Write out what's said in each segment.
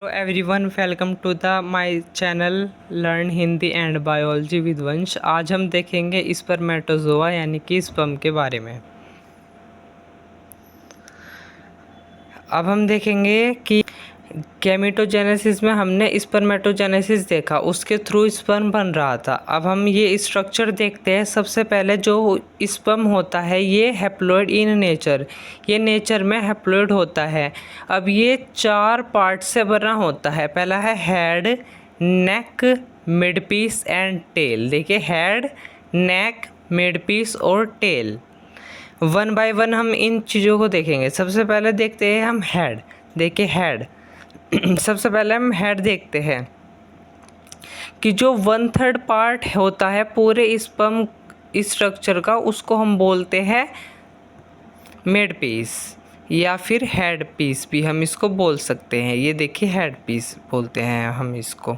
Hello everyone, welcome to the my channel learn Hindi and biology with Vansh. आज हम देखेंगे spermatozoa यानी कि स्पर्म के बारे में। अब हम देखेंगे कि गैमेटोजेनेसिस में हमने स्पर्मेटोजेनेसिस देखा, उसके थ्रू स्पर्म बन रहा था। अब हम ये स्ट्रक्चर देखते हैं। सबसे पहले जो स्पर्म होता है ये हैप्लॉइड इन नेचर, ये नेचर में हैप्लॉइड होता है। अब ये 4 पार्ट से बना होता है। पहला है head, neck, mid piece and tail. देखिए, हेड, नेक, मिड पीस और टेल। वन बाय वन हम इन चीज़ों को देखेंगे। सबसे पहले देखते हैं हम हेड। देखिए हेड सबसे पहले हम हेड देखते हैं कि जो 1/3 पार्ट होता है पूरे स्पर्म स्ट्रक्चर का, उसको हम बोलते हैं मिड पीस या फिर हेड पीस भी हम इसको बोल सकते हैं। ये देखिए हेड पीस बोलते हैं हम इसको।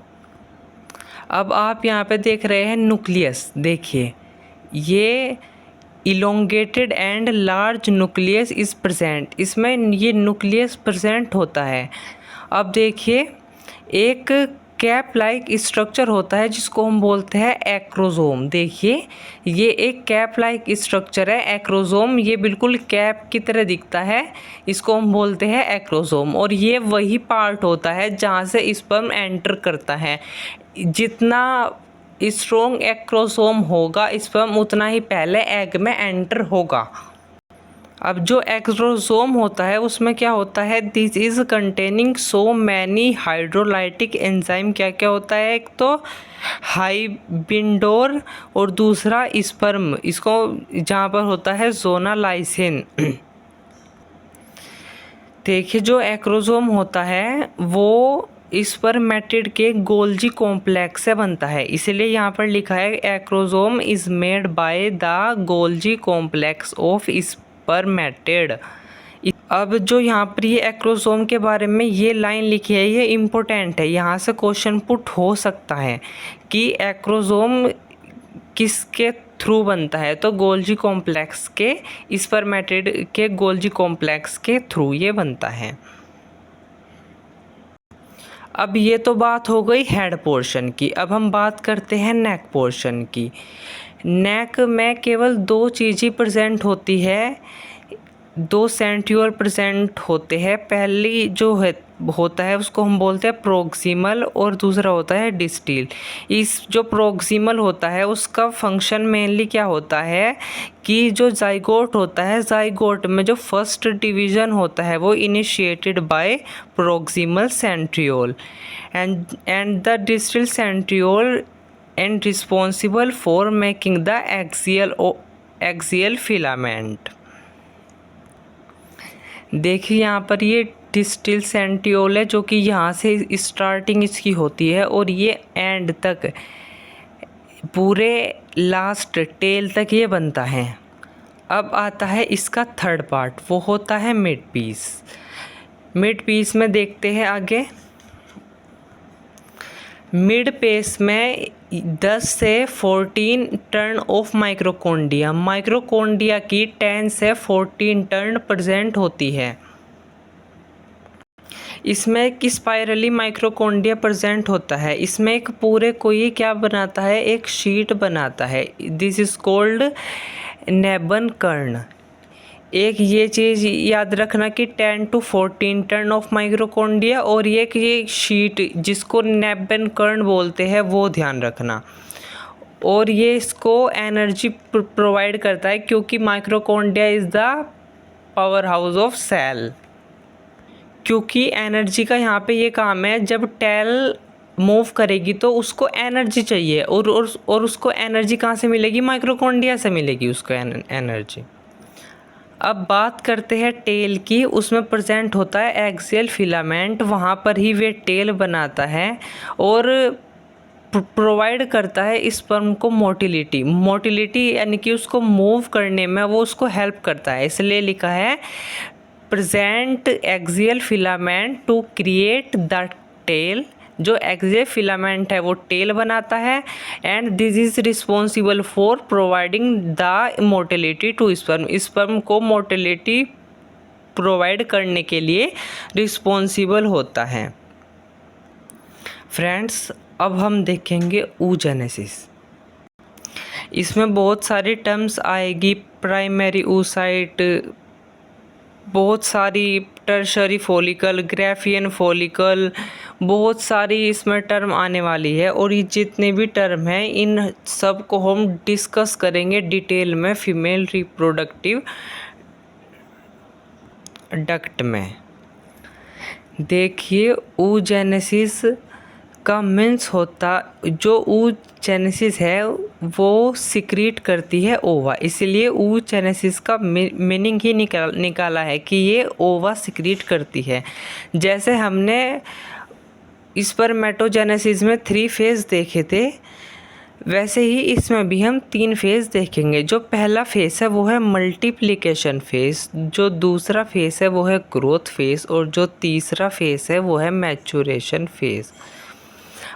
अब आप यहाँ पे देख रहे हैं न्यूक्लियस। देखिए, ये elongated and large nucleus is present, इसमें ये न्यूक्लियस प्रेजेंट होता है। अब देखिए, एक कैप लाइक स्ट्रक्चर होता है जिसको हम बोलते हैं एक्रोजोम। देखिए, ये एक कैप लाइक स्ट्रक्चर है एक्रोजोम, ये बिल्कुल कैप की तरह दिखता है, इसको हम बोलते हैं एक्रोजोम। और ये वही पार्ट होता है जहाँ से स्पर्म एंटर करता है। जितना स्ट्रॉन्ग एक्रोसोम होगा स्पर्म, उतना ही पहले एग में एंटर होगा। अब जो एक्रोसोम होता है उसमें क्या होता है, this is containing so many hydrolytic enzyme. क्या क्या होता है, एक तो हाइबिंडोर और दूसरा स्पर्म, इसको जहाँ पर होता है ज़ोनालाइसिन। देखिए, जो एक्रोसोम होता है वो स्पर्मेटिड के गोल्जी कॉम्प्लेक्स से बनता है, इसलिए यहाँ पर लिखा है acrosome is made by the Golgi complex of spermatid. अब जो यहाँ पर ये एक्रोसोम के बारे में ये लाइन लिखी है, ये इम्पोर्टेंट है, यहाँ से क्वेश्चन पुट हो सकता है कि एक्रोसोम किसके थ्रू बनता है, तो गोल्जी कॉम्प्लेक्स के, स्पर्मेटिड के गोल्जी कॉम्प्लेक्स के थ्रू ये बनता है। अब ये तो बात हो गई हेड पोर्शन की। अब हम बात करते हैं नेक पोर्शन की। नेक में केवल 2 चीज़ ही प्रेजेंट होती है, 2 सेंट्रियोल प्रेजेंट होते हैं। पहली जो होता है उसको हम बोलते हैं प्रोक्सिमल और दूसरा होता है डिस्टल। इस जो प्रोक्सिमल होता है उसका फंक्शन मेनली क्या होता है कि जो जाइगोट होता है, जाइगोट में जो फर्स्ट डिवीज़न होता है वो initiated by proximal centriole and the distal centriole and responsible for making the axial filament. देखिए, यहाँ पर ये डिस्टल सेंट्रियोल है जो कि यहाँ से स्टार्टिंग इसकी होती है और ये एंड तक पूरे लास्ट टेल तक ये बनता है। अब आता है इसका थर्ड पार्ट, वो होता है मिड पीस। मिड पीस में देखते हैं आगे। मिड पीस में 10 से 14 टर्न ऑफ माइक्रोकोंडिया की 10 से 14 टर्न प्रेजेंट होती है। इसमें एक स्पाइरली माइक्रोकोंडिया प्रेजेंट होता है। इसमें एक पूरे को ये क्या बनाता है, एक शीट बनाता है। दिस इज कॉल्ड नेबन कर्ण। एक ये चीज़ याद रखना कि 10 to 14 टर्न ऑफ माइक्रोकोंडिया, और ये शीट जिसको नेबन कर्ण बोलते हैं वो ध्यान रखना। और ये इसको एनर्जी प्रोवाइड करता है क्योंकि माइक्रोकोंडिया is the power house of cell. क्योंकि एनर्जी का यहाँ पे ये काम है, जब टेल मूव करेगी तो उसको एनर्जी चाहिए, और उसको एनर्जी कहाँ से मिलेगी, माइक्रोकोंडिया से मिलेगी उसको एनर्जी। अब बात करते हैं टेल की। उसमें प्रेजेंट होता है एक्सियल फिलामेंट, वहाँ पर ही वे टेल बनाता है और प्रोवाइड करता है स्पर्म को मोटिलिटी यानी कि उसको मूव करने में वो उसको हेल्प करता है, इसलिए लिखा है present axial filament to create the tail. जो एक्सियल फिलामेंट है वो टेल बनाता है and this is responsible for providing the motility to sperm को मोटिलिटी प्रोवाइड करने के लिए रिस्पॉन्सिबल होता है। फ्रेंड्स, अब हम देखेंगे oogenesis। इसमें बहुत सारी टर्म्स आएगी, प्राइमरी oocyte, बहुत सारी टर्शरी फॉलिकल, ग्राफियन फॉलिकल, बहुत सारी इसमें टर्म आने वाली है। और ये जितने भी टर्म हैं इन सब को हम डिस्कस करेंगे डिटेल में फीमेल रिप्रोडक्टिव डक्ट में। देखिए, oogenesis का मीन्स होता, जो oogenesis है वो सिक्रीट करती है ओवा, इसलिए oogenesis का मीनिंग ही निकाला है कि ये ओवा सिक्रीट करती है। जैसे हमने स्पर्मेटोजेनेसिस में 3 फेज देखे थे, वैसे ही इसमें भी हम 3 फेज देखेंगे। जो पहला फेज है वो है मल्टीप्लिकेशन फेज, जो दूसरा फेज है वो है ग्रोथ फेज, और जो तीसरा फेज है वो है मैचुरेशन फेज।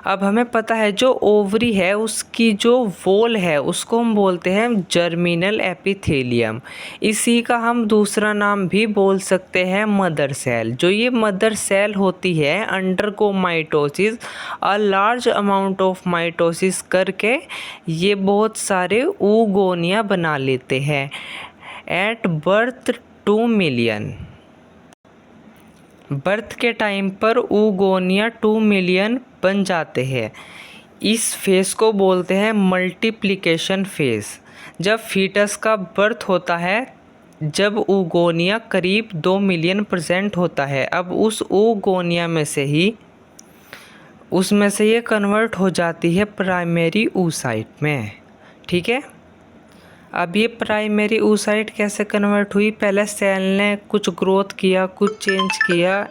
अब हमें पता है जो ओवरी है उसकी जो वॉल है उसको हम बोलते हैं जर्मिनल एपिथेलियम। इसी का हम दूसरा नाम भी बोल सकते हैं मदर सेल। जो ये मदर सेल होती है undergo mitosis, a large amount of mitosis करके ये बहुत सारे oogonia बना लेते हैं। एट बर्थ 2 मिलियन, बर्थ के टाइम पर oogonia 2 मिलियन बन जाते हैं। इस फेस को बोलते हैं मल्टीप्लिकेशन फेस। जब फीटस का बर्थ होता है, जब oogonia करीब 2 मिलियन प्रेजेंट होता है, अब उस oogonia में से ही उसमें से ये कन्वर्ट हो जाती है प्राइमरी oocyte में। ठीक है, अब ये प्राइमरी oocyte कैसे कन्वर्ट हुई? पहले सेल ने कुछ ग्रोथ किया, कुछ चेंज किया,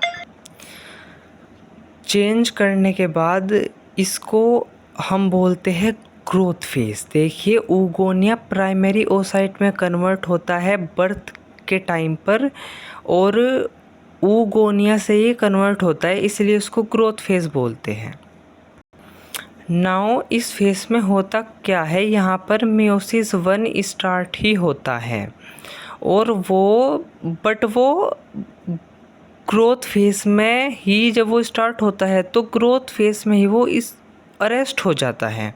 चेंज करने के बाद इसको हम बोलते हैं ग्रोथ फेज। देखिए, oogonia प्राइमरी oocyte में कन्वर्ट होता है बर्थ के टाइम पर, और oogonia से ये कन्वर्ट होता है, इसलिए उसको ग्रोथ फेज बोलते हैं। नाउ इस फेस में होता क्या है, यहाँ पर मियोसिस 1 स्टार्ट ही होता है, और वो ग्रोथ फेस में ही जब वो स्टार्ट होता है तो ग्रोथ फेस में ही वो अरेस्ट हो जाता है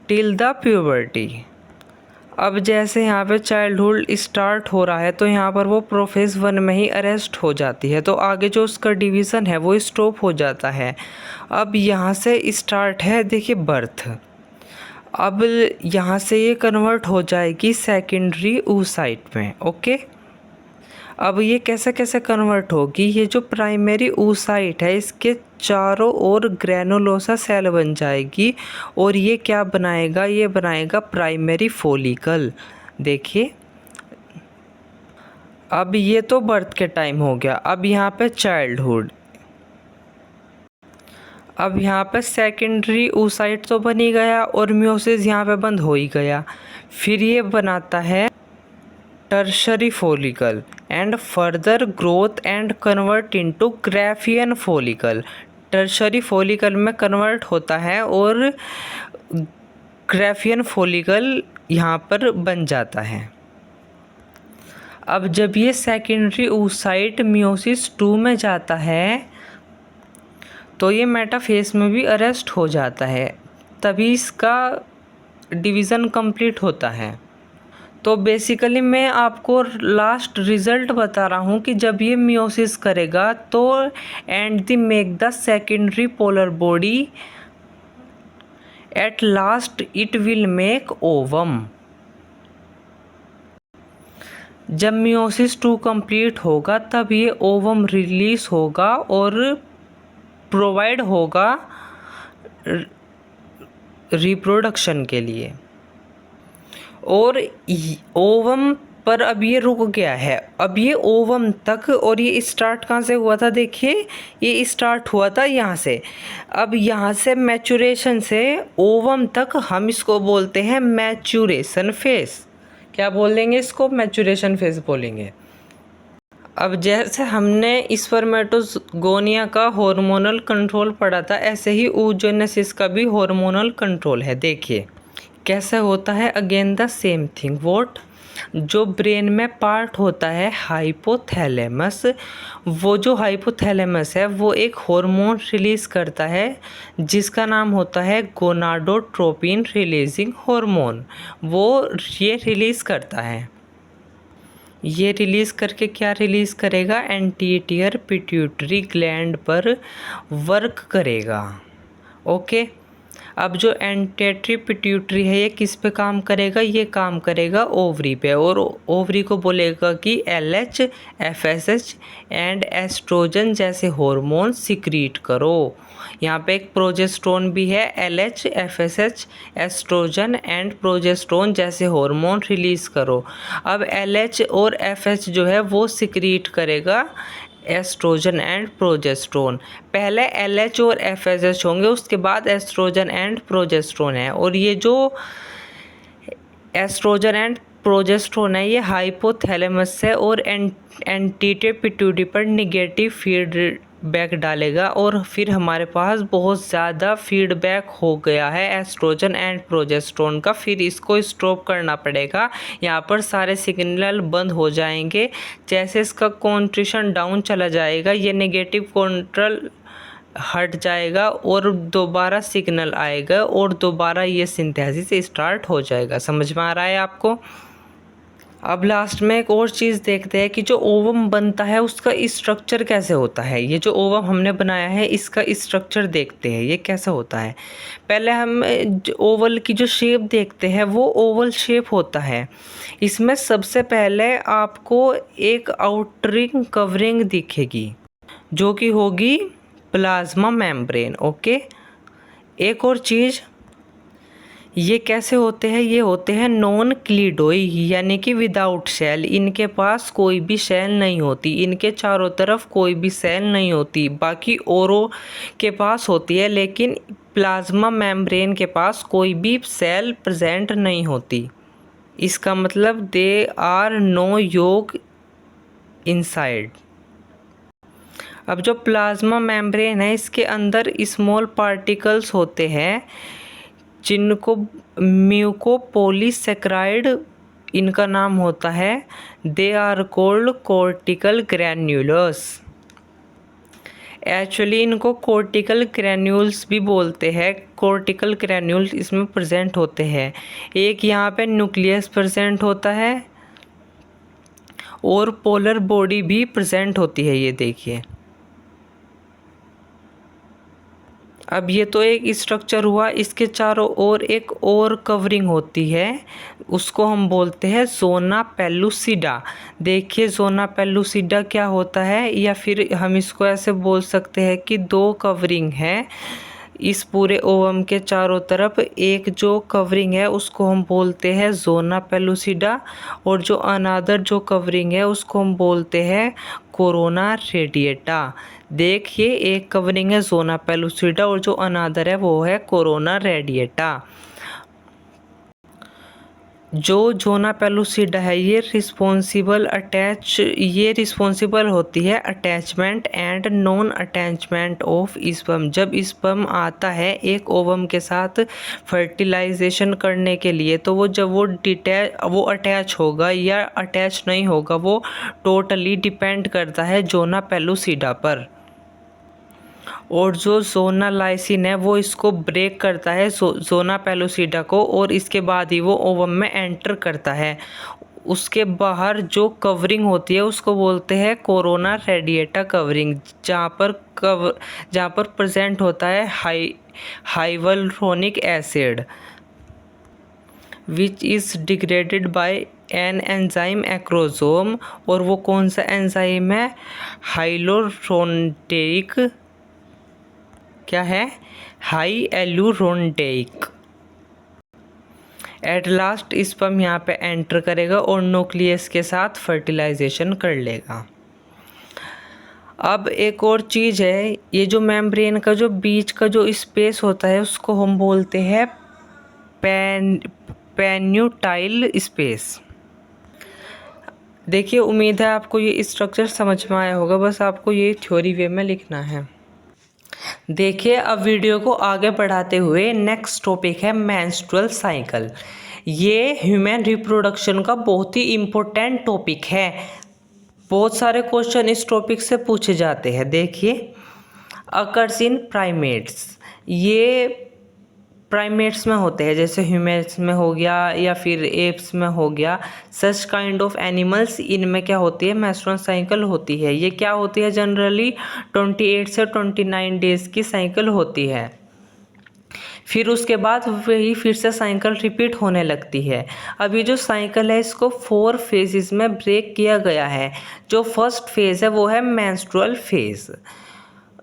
टिल द प्यूबर्टी। अब जैसे यहाँ पे चाइल्डहुड स्टार्ट हो रहा है तो यहाँ पर वो प्रोफेस 1 में ही अरेस्ट हो जाती है, तो आगे जो उसका डिवीज़न है वो स्टॉप हो जाता है। अब यहाँ से स्टार्ट है, देखिए, बर्थ। अब यहाँ से ये कन्वर्ट हो जाएगी सेकेंडरी oocyte में। ओके, अब ये कैसे कैसे कन्वर्ट होगी? ये जो प्राइमरी oocyte है इसके चारों ओर ग्रेनुलोसा सेल बन जाएगी, और ये क्या बनाएगा? ये बनाएगा प्राइमरी फॉलिकल। देखिए, अब ये तो बर्थ के टाइम हो गया। अब यहाँ पे चाइल्डहुड, अब यहाँ पे सेकेंडरी oocyte तो बन ही गया और मियोसिस यहाँ पे बंद हो ही गया। फिर ये बनाता है tertiary follicle and further growth and convert into Graafian follicle. Tertiary follicle में कन्वर्ट होता है और ग्राफियन फॉलिकल यहाँ पर बन जाता है। अब जब ये सेकेंडरी oocyte मियोसिस 2 में जाता है तो ये मेटाफेस में भी अरेस्ट हो जाता है, तभी इसका डिवीज़न कंप्लीट होता है। तो बेसिकली मैं आपको लास्ट रिज़ल्ट बता रहा हूँ कि जब ये मियोसिस करेगा तो and the make the secondary polar body, at last it will make ovum. जब मियोसिस 2 कंप्लीट होगा तब ये ओवम रिलीज होगा और प्रोवाइड होगा रिप्रोडक्शन के लिए। और ओवम पर अब ये रुक गया है, अब ये ओवम तक, और ये स्टार्ट कहाँ से हुआ था? देखिए, ये स्टार्ट हुआ था यहाँ से। अब यहाँ से मैचुरेशन से ओवम तक हम इसको बोलते हैं मैचुरेशन फेज। क्या बोलेंगे इसको? मैचुरेशन फेज बोलेंगे। अब जैसे हमने स्पर्मेटोगोनिया का हार्मोनल कंट्रोल पढ़ा था, ऐसे ही oogenesis का भी हार्मोनल कंट्रोल है। देखिए कैसे होता है, again the same thing. What? जो ब्रेन में पार्ट होता है हाइपोथैलेमस, वो जो हाइपोथैलेमस है वो एक हार्मोन रिलीज़ करता है जिसका नाम होता है गोनाडोट्रोपिन रिलीजिंग हार्मोन। वो ये रिलीज़ करता है। ये रिलीज़ करके क्या रिलीज़ करेगा, एंटीरियर पिट्यूटरी ग्लैंड पर वर्क करेगा। ओके, अब जो एंटीरियर पिट्यूटरी है ये किस पे काम करेगा, ये काम करेगा ओवरी पे, और ओवरी को बोलेगा कि LH, FSH एंड एस्ट्रोजन जैसे हार्मोन सिक्रीट करो। यहाँ पे एक प्रोजेस्टेरोन भी है, LH, FSH, estrogen and progesterone जैसे हार्मोन रिलीज़ करो। अब LH और FH जो है वो सिक्रीट करेगा एस्ट्रोजन एंड प्रोजेस्टेरोन। पहले LH और FSH होंगे, उसके बाद एस्ट्रोजन एंड प्रोजेस्टेरोन है। और ये जो एस्ट्रोजन एंड प्रोजेस्टेरोन है ये हाइपोथैलेमस से और एंटीरियर पिट्यूटरी पर निगेटिव फीडबैक डालेगा, और फिर हमारे पास बहुत ज़्यादा फीडबैक हो गया है एस्ट्रोजन एंड प्रोजेस्टेरोन का। फिर इसको स्टॉप करना पड़ेगा, यहाँ पर सारे सिग्नल बंद हो जाएंगे। जैसे इसका कॉन्ट्रिशन डाउन चला जाएगा ये नेगेटिव कंट्रोल हट जाएगा और दोबारा सिग्नल आएगा और दोबारा ये सिंथेसिस स्टार्ट हो जाएगा। समझ में आ रहा है आपको? अब लास्ट में एक और चीज़ देखते हैं कि जो ओवम बनता है उसका स्ट्रक्चर कैसे होता है। ये जो ओवम हमने बनाया है इसका स्ट्रक्चर देखते हैं ये कैसा होता है। पहले हम ओवल की जो शेप देखते हैं वो ओवल शेप होता है। इसमें सबसे पहले आपको एक आउटरिंग कवरिंग दिखेगी जो कि होगी प्लाज्मा मेम्ब्रेन। ओके, एक और चीज़, ये कैसे होते हैं, ये होते हैं नॉन क्लीडोई यानी कि विदाउट सेल। इनके पास कोई भी सेल नहीं होती, इनके चारों तरफ कोई भी सेल नहीं होती। बाकी औरों के पास होती है लेकिन प्लाज्मा मेम्ब्रेन के पास कोई भी सेल प्रेजेंट नहीं होती। इसका मतलब दे आर नो योग इनसाइड। अब जो प्लाज्मा मेम्ब्रेन है इसके अंदर स्मॉल पार्टिकल्स होते हैं जिनको म्यूकोपॉलीसैकेराइड इनका नाम होता है। They are called cortical granules. Actually इनको कॉर्टिकल ग्रैन्यूल्स भी बोलते हैं। कॉर्टिकल ग्रैन्यूल्स इसमें प्रेजेंट होते हैं। एक यहाँ पे न्यूक्लियस प्रेजेंट होता है और पोलर बॉडी भी प्रेजेंट होती है, ये देखिए। अब ये तो एक स्ट्रक्चर हुआ, इसके चारों ओर एक और कवरिंग होती है, उसको हम बोलते हैं ज़ोना पेलुसिडा। देखिए ज़ोना पेलुसिडा क्या होता है, या फिर हम इसको ऐसे बोल सकते हैं कि दो कवरिंग है इस पूरे ओवम के चारों तरफ। एक जो कवरिंग है उसको हम बोलते हैं ज़ोना पेलुसिडा, और जो अनादर जो कवरिंग है उसको हम बोलते हैं कोरोना रेडिएटा। देखिए एक कवरिंग है ज़ोना पेलुसिडा और जो अनादर है वो है कोरोना रेडिएटा। जो ज़ोना पेलुसिडा है ये रिस्पॉन्सिबल होती है attachment and non attachment of sperm. जब स्पर्म आता है एक ओवम के साथ फर्टिलाइजेशन करने के लिए तो जब वो अटैच होगा या अटैच नहीं होगा वो टोटली डिपेंड करता है ज़ोना पेलुसिडा पर। और जो ज़ोना लाइसिन है वो इसको ब्रेक करता है ज़ोना पेलुसिडा को, और इसके बाद ही वो ओवम में एंटर करता है। उसके बाहर जो कवरिंग होती है उसको बोलते हैं कोरोना रेडिएटा कवरिंग, जहाँ पर प्रेजेंट होता है hyaluronic acid which is degraded by an enzyme acrosome. और वो कौन सा एंजाइम है, हाइलोरोनिक, क्या है, हाइएलुरोनिक। एट लास्ट स्पर्म यहाँ पे एंटर करेगा और न्यूक्लियस के साथ फर्टिलाइजेशन कर लेगा। अब एक और चीज़ है, ये जो मेम्ब्रेन का जो बीच का जो स्पेस होता है उसको हम बोलते हैं पेन्यूटाइल स्पेस। देखिए उम्मीद है आपको ये स्ट्रक्चर समझ में आया होगा, बस आपको ये थ्योरी वे में लिखना है। देखिए अब वीडियो को आगे बढ़ाते हुए नेक्स्ट टॉपिक है मेंस्ट्रुअल साइकिल। ये ह्यूमन रिप्रोडक्शन का बहुत ही इम्पोर्टेंट टॉपिक है। बहुत सारे क्वेश्चन इस टॉपिक से पूछे जाते हैं। देखिए, अकर्स इन प्राइमेट्स, ये प्राइमेट्स में होते हैं, जैसे ह्यूमन्स में हो गया या फिर एप्स में हो गया। सच काइंड ऑफ एनिमल्स, इनमें क्या होती है, मेंस्ट्रुअल साइकिल होती है। ये क्या होती है, जनरली 28 से 29 डेज की साइकिल होती है। फिर उसके बाद वही फिर से साइकिल रिपीट होने लगती है। अब ये जो साइकिल है इसको 4 फेजेस में ब्रेक किया गया है। जो फर्स्ट फेज़ है वो है मेंस्ट्रुअल फेज़,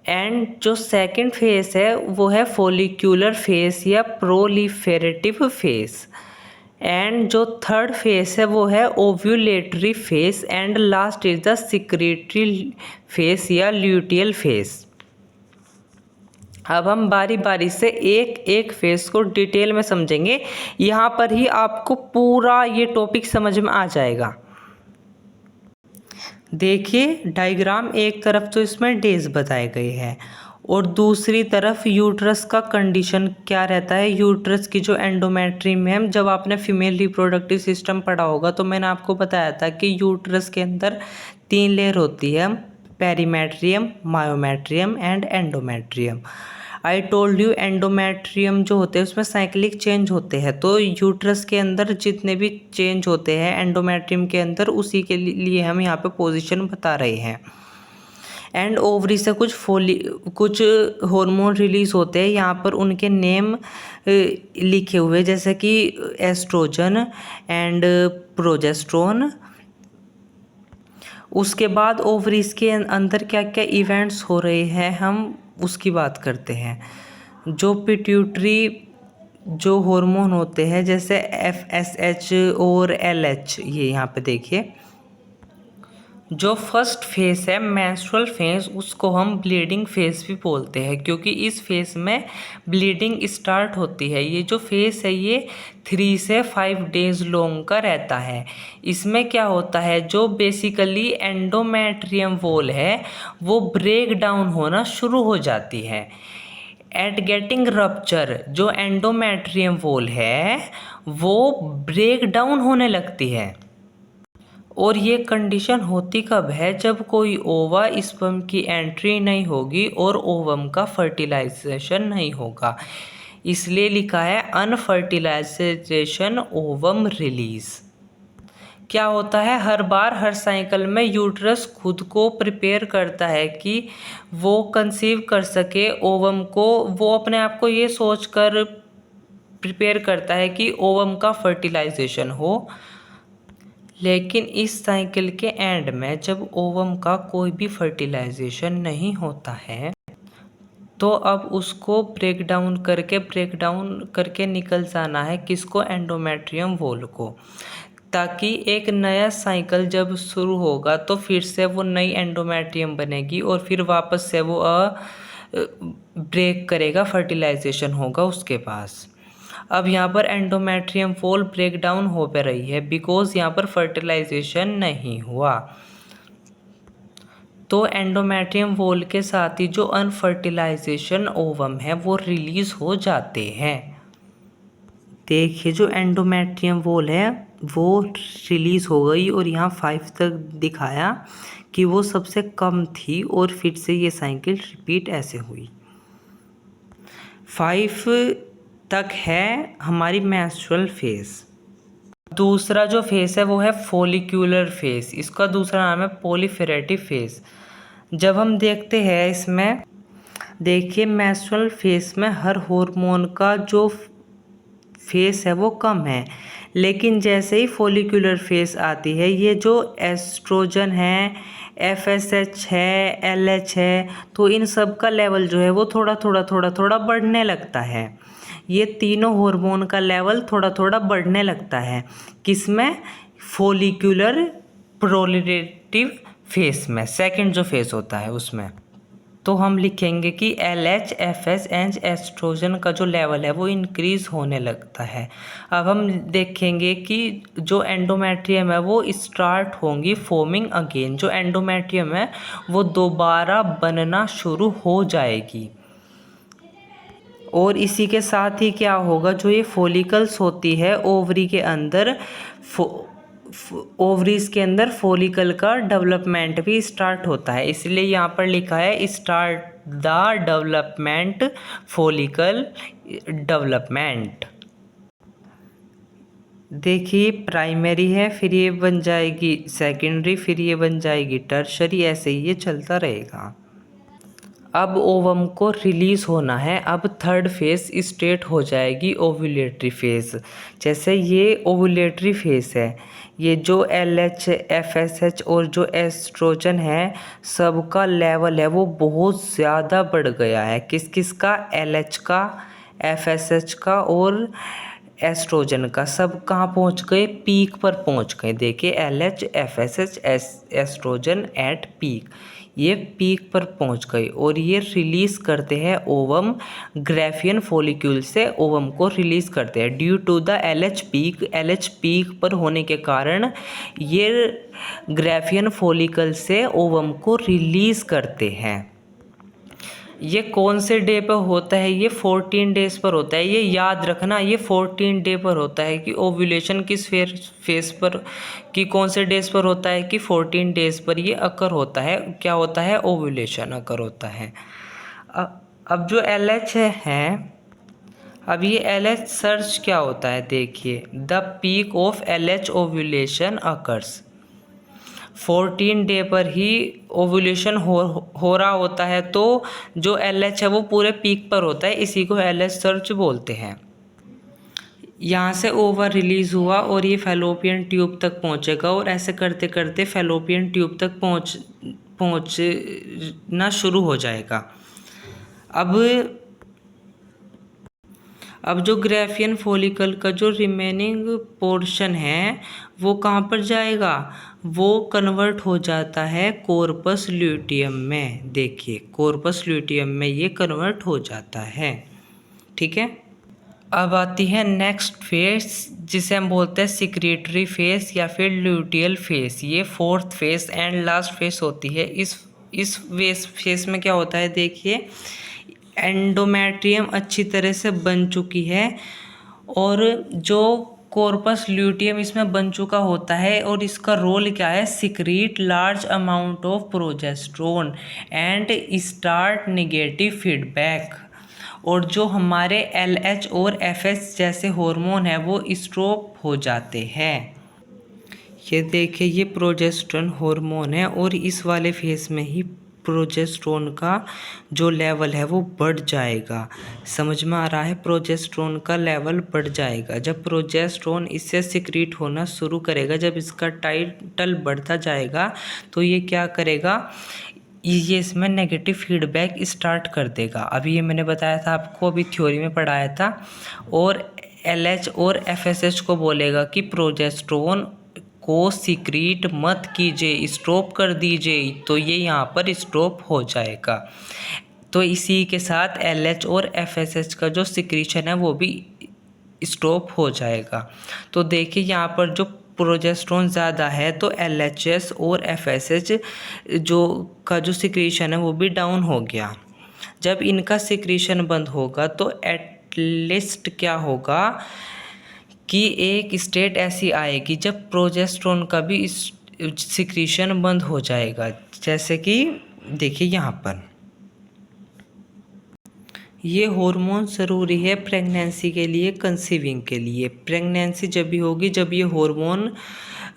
एंड जो सेकंड फेज है वो है फॉलिक्यूलर फेज या प्रोलिफेरेटिव फेज, एंड जो थर्ड फेज है वो है ovulatory phase, and last is the secretary phase या ल्यूटियल फेज। अब हम बारी बारी से एक एक फेज को डिटेल में समझेंगे। यहाँ पर ही आपको पूरा ये टॉपिक समझ में आ जाएगा। देखिए डायग्राम, एक तरफ तो इसमें डेज बताए गए हैं और दूसरी तरफ यूट्रस का कंडीशन क्या रहता है। यूट्रस की जो एंडोमेट्रियम है, जब आपने फीमेल रिप्रोडक्टिव सिस्टम पढ़ा होगा तो मैंने आपको बताया था कि यूट्रस के अंदर 3 लेयर होती है, perimetrium, myometrium and endometrium. I told you endometrium जो होते हैं उसमें साइक्लिक चेंज होते हैं, तो यूट्रस के अंदर जितने भी चेंज होते हैं एंडोमेट्रियम के अंदर, उसी के लिए हम यहाँ पे पोजीशन बता रहे हैं। एंड ओवरी से कुछ हार्मोन रिलीज होते हैं, यहाँ पर उनके नेम लिखे हुए, जैसे कि एस्ट्रोजन एंड प्रोजेस्टेरोन। उसके बाद ओवरीज के अंदर क्या क्या इवेंट्स हो रहे हैं हम उसकी बात करते हैं। जो पिट्यूटरी जो हार्मोन होते हैं, जैसे FSH और LH, ये यहाँ पे देखिए। जो फर्स्ट फेज है मेंस्ट्रुअल फेज, उसको हम ब्लीडिंग फेज भी बोलते हैं, क्योंकि इस फेज में ब्लीडिंग स्टार्ट होती है। ये जो फेज है ये 3 से 5 डेज लॉन्ग का रहता है। इसमें क्या होता है, जो बेसिकली एंडोमेट्रियम वॉल है वो ब्रेक डाउन होना शुरू हो जाती है। एट गेटिंग रप्चर, जो एंडोमेट्रियम वॉल है वो ब्रेक डाउन होने लगती है। और ये कंडीशन होती कब है, जब कोई ओवा स्पर्म की एंट्री नहीं होगी और ओवम का फर्टिलाइजेशन नहीं होगा। इसलिए लिखा है अनफर्टिलाइजेशन ओवम रिलीज। क्या होता है, हर बार हर साइकिल में यूट्रस खुद को प्रिपेयर करता है कि वो कंसीव कर सके ओवम को। वो अपने आप को ये सोचकर प्रिपेयर करता है कि ओवम का फर्टिलाइजेशन हो। लेकिन इस साइकिल के एंड में जब ओवम का कोई भी फर्टिलाइजेशन नहीं होता है तो अब उसको ब्रेक डाउन करके निकल जाना है, किसको, एंडोमेट्रियम वॉल को, ताकि एक नया साइकिल जब शुरू होगा तो फिर से वो नई एंडोमेट्रियम बनेगी और फिर वापस से वो ब्रेक करेगा, फर्टिलाइजेशन होगा उसके पास। अब यहाँ पर एंडोमेट्रियम वॉल ब्रेक डाउन हो पे रही है बिकॉज यहाँ पर फर्टिलाइजेशन नहीं हुआ। तो एंडोमेट्रियम वॉल के साथ ही जो अनफर्टिलाइजेशन ओवम है वो रिलीज हो जाते हैं। देखिए जो एंडोमेट्रियम वॉल है वो रिलीज हो गई और यहाँ 5 तक दिखाया कि वो सबसे कम थी और फिर से ये साइकिल रिपीट ऐसे हुई। 5 तक है हमारी मेंस्ट्रुअल फेज। दूसरा जो फेज है वो है फॉलिक्यूलर फेज, इसका दूसरा नाम है प्रोलिफेरेटिव फेज। जब हम देखते हैं इसमें, देखिए मेंस्ट्रुअल फेज में हर हार्मोन का जो फेज है वो कम है, लेकिन जैसे ही फॉलिक्यूलर फेज आती है, ये जो एस्ट्रोजन है, FSH है, LH है, तो इन सब का लेवल जो है वो थोड़ा थोड़ा बढ़ने लगता है। ये तीनों हार्मोन का लेवल थोड़ा थोड़ा बढ़ने लगता है, किसमें, फॉलिक्यूलर प्रोलिफेरेटिव फेज में, सेकंड जो फेज होता है उसमें। तो हम लिखेंगे कि LH, FS एंड एस्ट्रोजन का जो लेवल है वो इंक्रीज़ होने लगता है। अब हम देखेंगे कि जो एंडोमेट्रियम है वो स्टार्ट होंगी फॉर्मिंग अगेन, जो एंडोमेट्रियम है वो दोबारा बनना शुरू हो जाएगी। और इसी के साथ ही क्या होगा, जो ये फॉलिकल्स होती है ओवरी के अंदर, ओवरीज के अंदर फॉलिकल का डेवलपमेंट भी स्टार्ट होता है। इसलिए यहाँ पर लिखा है start the development follicle development. देखिए प्राइमरी है, फिर ये बन जाएगी सेकेंडरी, फिर ये बन जाएगी टर्शरी, ऐसे ही ये चलता रहेगा। अब ओवम को रिलीज़ होना है। अब थर्ड फेज स्टेट हो जाएगी ओव्यूलेटरी फेज। जैसे ये ओव्यूलेटरी फेज है, ये जो LH FSH और जो एस्ट्रोजन है सबका लेवल है वो बहुत ज़्यादा बढ़ गया है। किस किस का, LH का, FSH का और एस्ट्रोजन का। सब कहाँ पहुँच गए, पीक पर पहुँच गए। देखिए LH FSH estrogen at peak, ये पीक पर पहुंच गए और ये रिलीज़ करते हैं ओवम ग्राफियन फॉलिक्यूल से ओवम को रिलीज़ करते हैं। Due to the LH peak पर होने के कारण ये ग्राफियन फॉलिकल से ओवम को रिलीज़ करते हैं। ये कौन से डे पर होता है, ये 14 डेज पर होता है। ये याद रखना, ये 14 डे पर होता है कि ओव्यूलेशन किस फेस पर, कि कौन से डेज पर होता है, कि 14 डेज पर ये अकर होता है। क्या होता है, ओव्यूलेशन अकर होता है। अब जो LH है, अब ये LH सर्च क्या होता है, देखिए the peak of LH ovulation occurs. 14 day पर ही ओव्यूलेशन हो रहा होता है, तो जो LH है वो पूरे पीक पर होता है, इसी को LH सर्च बोलते हैं। यहाँ से ओवर रिलीज़ हुआ और ये फैलोपियन ट्यूब तक पहुँचेगा और ऐसे करते करते फैलोपियन ट्यूब तक पहुँचना शुरू हो जाएगा। अब जो ग्राफियन फॉलिकल का जो रिमेनिंग पोर्शन है वो कहाँ पर जाएगा, वो कन्वर्ट हो जाता है कॉर्पस ल्यूटियम में। देखिए कॉर्पस ल्यूटियम में ये कन्वर्ट हो जाता है। ठीक है, अब आती है नेक्स्ट फेज जिसे हम बोलते हैं सिक्रेटरी फेज या फिर ल्यूटियल फेज। ये fourth phase and last phase होती है। इस फेज में क्या होता है, देखिए एंडोमेट्रियम अच्छी तरह से बन चुकी है और जो कॉर्पस ल्यूटियम इसमें बन चुका होता है और इसका रोल क्या है, secrete large amount of progesterone and start negative feedback. और जो हमारे LH और FS जैसे हार्मोन है वो स्टॉप हो जाते हैं। ये देखिए ये प्रोजेस्टेरोन हार्मोन है और इस वाले फेज में ही प्रोजेस्टेरोन का जो लेवल है वो बढ़ जाएगा। समझ में आ रहा है, प्रोजेस्टेरोन का लेवल बढ़ जाएगा। जब प्रोजेस्टेरोन इससे सिक्रीट होना शुरू करेगा, जब इसका टाइटल बढ़ता जाएगा तो ये क्या करेगा, ये इसमें नेगेटिव फीडबैक स्टार्ट कर देगा। अभी ये मैंने बताया था आपको, अभी थ्योरी में पढ़ाया था। और LH और FSH को बोलेगा कि प्रोजेस्टेरोन को सिक्रीट मत कीजिए, स्टॉप कर दीजिए, तो ये यहाँ पर स्टॉप हो जाएगा। तो इसी के साथ LH और FSH का जो सिक्रीशन है वो भी स्टॉप हो जाएगा। तो देखिए यहाँ पर जो प्रोजेस्टेरोन ज़्यादा है तो LHS और FSH का जो सिक्रीशन है वो भी डाउन हो गया। जब इनका सिक्रीशन बंद होगा तो एटलीस्ट क्या होगा कि एक स्टेट ऐसी आएगी जब प्रोजेस्टेरोन का भी सिक्रीशन बंद हो जाएगा। जैसे कि देखिए यहाँ पर ये हार्मोन ज़रूरी है प्रेगनेंसी के लिए, कंसीविंग के लिए। प्रेगनेंसी जब भी होगी जब ये हार्मोन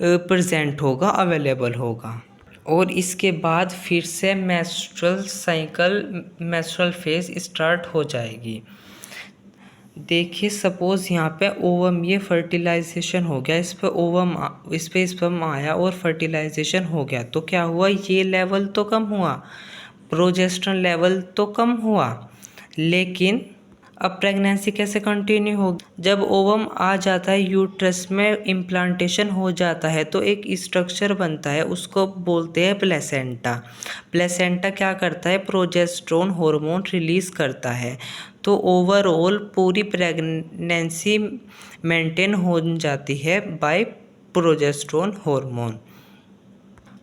प्रेजेंट होगा, अवेलेबल होगा। और इसके बाद फिर से मेंस्ट्रुअल फेज स्टार्ट हो जाएगी। देखिए सपोज़ यहाँ पे ओवम, ये फर्टिलाइजेशन हो गया, इस पे स्पर्म आया और फर्टिलाइजेशन हो गया, तो क्या हुआ, ये लेवल तो कम हुआ, प्रोजेस्टेरोन लेवल तो कम हुआ, लेकिन अब प्रेगनेंसी कैसे कंटिन्यू होगी। जब ओवम आ जाता है यूट्रस में, इम्प्लांटेशन हो जाता है तो एक स्ट्रक्चर बनता है, उसको बोलते हैं प्लेसेंटा। प्लेसेंटा क्या करता है, प्रोजेस्टेरोन हार्मोन रिलीज़ करता है। तो ओवरऑल पूरी प्रेगनेंसी मेंटेन हो जाती है बाय प्रोजेस्टेरोन हार्मोन।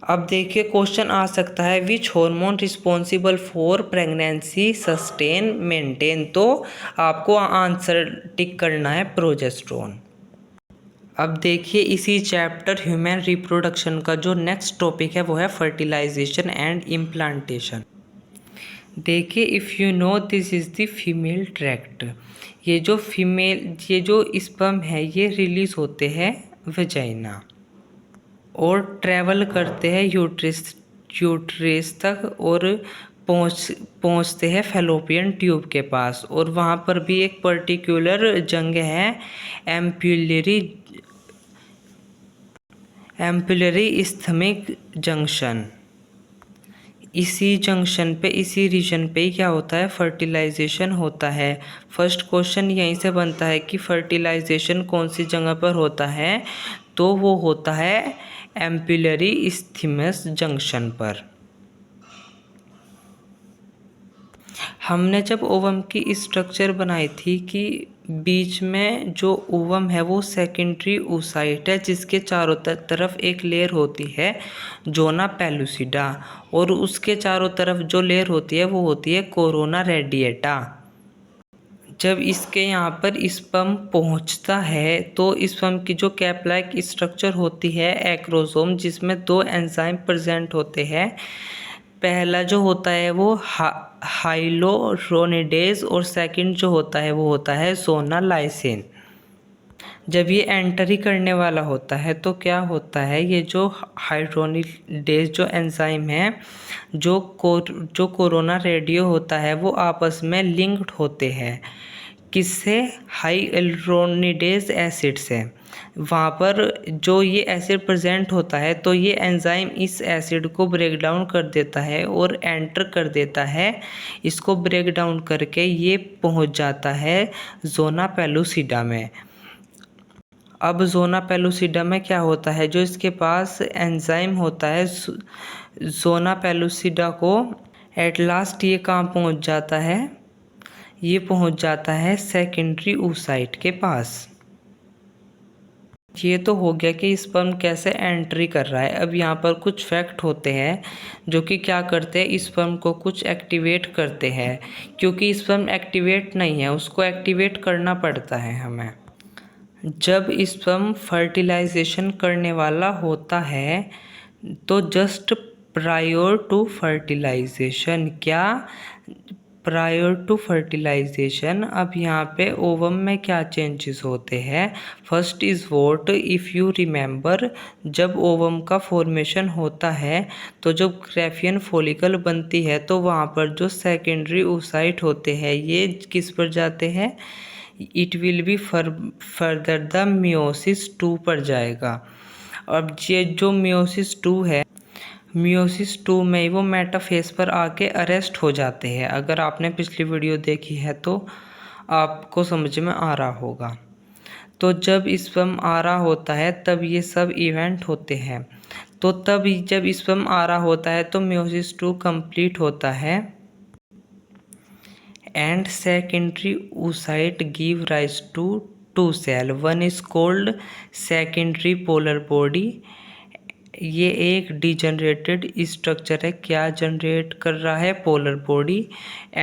अब देखिए क्वेश्चन आ सकता है which hormone responsible for pregnancy sustain maintain, तो आपको आंसर टिक करना है प्रोजेस्टेरोन। अब देखिए इसी चैप्टर ह्यूमन रिप्रोडक्शन का जो नेक्स्ट टॉपिक है वो है फर्टिलाइजेशन एंड इम्प्लांटेशन। देखिए if you know this is the female tract, ये जो स्पर्म है ये रिलीज होते हैं वजाइना और ट्रैवल करते हैं यूट्रस तक और पहुंचते हैं फैलोपियन ट्यूब के पास, और वहाँ पर भी एक पर्टिकुलर जंग है एम्पुलरी इस्थमिक जंक्शन। इसी जंक्शन पे, इसी रीजन पे क्या होता है, फर्टिलाइजेशन होता है। फर्स्ट क्वेश्चन यहीं से बनता है कि फर्टिलाइजेशन कौन सी जगह पर होता है, तो वो होता है एम्पुलरी इस्थमिक जंक्शन पर। हमने जब ओवम की स्ट्रक्चर बनाई थी कि बीच में जो ओवम है वो सेकेंडरी oocyte है जिसके चारों तरफ एक लेयर होती है जोना पेलुसिडा, और उसके चारों तरफ जो लेयर होती है वो होती है कोरोना रेडिएटा। जब इसके यहाँ पर स्पर्म पहुँचता है तो स्पर्म की जो कैप लाइक स्ट्रक्चर होती है एक्रोसोम, जिसमें 2 एंजाइम प्रेजेंट होते हैं। पहला जो होता है वो हाइलोरोनिडेज और सेकंड जो होता है वो होता है सोना लाइसिन। जब ये एंट्री करने वाला होता है तो क्या होता है, ये जो हाइड्रोनिडेज जो एंजाइम है जो कोरोना रेडियो होता है वो आपस में लिंक्ड होते हैं। किससे, हाइड्रोनिडेज एसिड से। वहाँ पर जो ये एसिड प्रेजेंट होता है तो ये एंजाइम इस एसिड को ब्रेक डाउन कर देता है और एंटर कर देता है, इसको ब्रेक डाउन करके ये पहुँच जाता है जोना पेलुसिडा में। अब जोना पेलुसिडा में क्या होता है, जो इसके पास एंजाइम होता है जोना पेलुसिडा को एट लास्ट ये कहाँ पहुँच जाता है, ये पहुँच जाता है सेकेंडरी oocyte के पास। ये तो हो गया कि स्पर्म कैसे एंट्री कर रहा है। अब यहाँ पर कुछ फैक्ट होते हैं जो कि क्या करते हैं, स्पर्म को कुछ एक्टिवेट करते हैं, क्योंकि स्पर्म एक्टिवेट नहीं है, उसको एक्टिवेट करना पड़ता है हमें। जब स्पर्म फर्टिलाइजेशन करने वाला होता है तो जस्ट प्रायर टू फर्टिलाइजेशन, क्या प्रायर टू फर्टिलाइजेशन, अब यहाँ पे ओवम में क्या चेंजेस होते हैं। First is what, if you remember, जब ओवम का फॉर्मेशन होता है तो जब ग्रेफियन फॉलिकल बनती है तो वहाँ पर जो सेकेंडरी oocyte होते हैं ये किस पर जाते हैं, it will be further the meiosis 2 पर जाएगा। अब ये जो मियोसिस 2 है, मियोसिस 2 में वो मेटाफेज पर आके अरेस्ट हो जाते हैं। अगर आपने पिछली वीडियो देखी है तो आपको समझ में आ रहा होगा। तो जब स्पर्म आ रहा होता है तब ये सब इवेंट होते हैं। तो तब जब स्पर्म आ रहा होता है तो मियोसिस 2 कंप्लीट होता है and secondary oocyte give rise to two cell. One is called secondary polar body. ये एक डिजनरेटेड स्ट्रक्चर है, क्या जनरेट कर रहा है, पोलर बॉडी।